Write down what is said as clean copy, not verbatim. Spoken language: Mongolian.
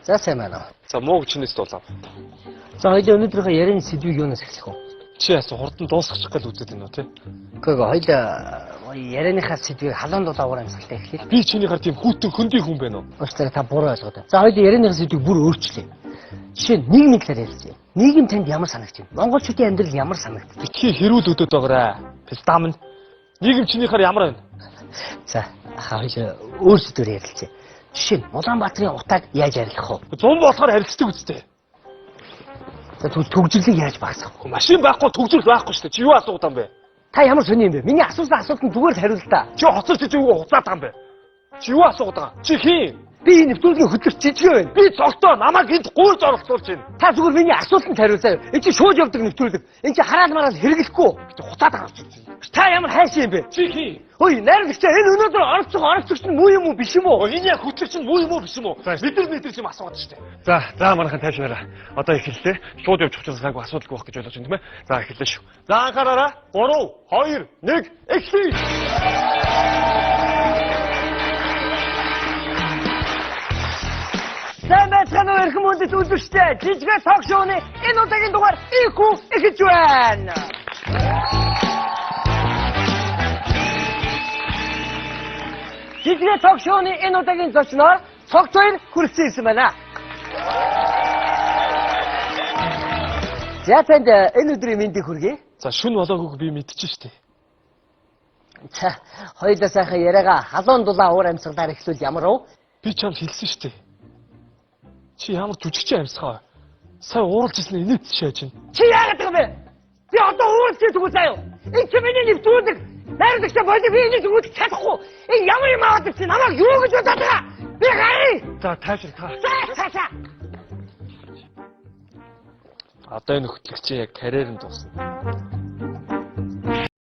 За сайн байна. За муу чинээс дулаа. За хоёул өнөөдрийнхөө ярианы сэдвийг юунаас эхлэх вэ? Чи яасан хурдан дуусгачих гал үзээд байна уу те? Гэхдээ хоёул ярианыхаа сэдвийг халуун дулаагаар амсгалтай эхлэв. Би чиний хар тийм хүүтэн хөндөй хүн байна уу? Өстөрөө та буруу ойлгоод байна. За хоёул ярианыхаа сэдвийг бүр өөрчлөе. Жишээ нь нэг талаар ярилцъя. Нийгэм танд ямар санагдчих вэ? Монголчуудын амьдрал ямар санагдчих вэ? Битгий хэрүүл өдөөд байгаарай. Пистам нь. Нийгэм чиний хар ямар байна? За хоёул өөр сэдвээр ярилцъя. Жишээ нь Улаанбаатарын утааг яаж арилгах вэ? 100 болохоор харилцдаг үстэй. За төгжрлийг яаж багасгах вэ? Машин байхгүй төгжрөл байхгүй шүү дээ. Чи юу асуугаад юм бэ? Та ямар сони юм бэ? Миний асуусан асуултанд зүгээр л хариулт та. Чи хоцорч үгүй хуцаад байгаа юм бэ? Чи юу асуугаад байгаа? Чи хийн? Би нэвтрүүлгийн хөтлөгч жижиг байна. Би цогтоо намайг энд гуйж оролцуулж байна. Та зүгээр миний асуултанд хариулсаа. Энд чи шууд явдаг нэвтрүүлэг. Энд чи хараал мараал хэрэглэхгүй. Хуцаад байгаа юм. Та ямар хайшин юм бэ? Чи хийн? Ой, найрлагч энэ өнөөдөр оролцогч нь муу юм уу биш юм уу? Энэ яг хөтлөгч нь муу юм уу биш юм уу? Бид юм асуугаад шүү дээ. За манайхан тайшнараа. Одоо эхэллээ. Шууд явж учраас гайгүй асуудалгүй байх гэж ойлгож байна тийм ээ. За эхэллээ шүү. За анхаараарай. 3 2 1 эхлэе. Сэмэцгэн өрхөн мөндөд үлдвэжтэй жижиг ток шоуны энэ удаагийн дугаар ийхүү эхэлж байна. Жижиг ток шоуны энэ удаагийн зочноор цогц хоёр хүрсэн байна. За танд энэ өдрийн мэндийг хүргэе. За шүн болоогүйг би мэдчихэж штэ. За хоёулаа сайхан яриагаа халуун дулаан уур амьсгалаар эхлүүл ямар вэ? Би чамд хэлсэн штэ. Чи ямар жүжигчин амьсгаа. Сая ууралж ирсэн инээд шааж байна. Чи яагаад юм бэ? Би одоо ууралж ирсэн үү заяа? Энэ чи миний нэвтрүүлэг. Найрлагчаа боли би энийг үзэж чадахгүй. Энэ ямар юм аваад чи намайг юу гэж бодоод байгаа? Би гарыг. За тайшин та. За. Одоо энэ хөтлөгчийн яг карьер нь дуусна.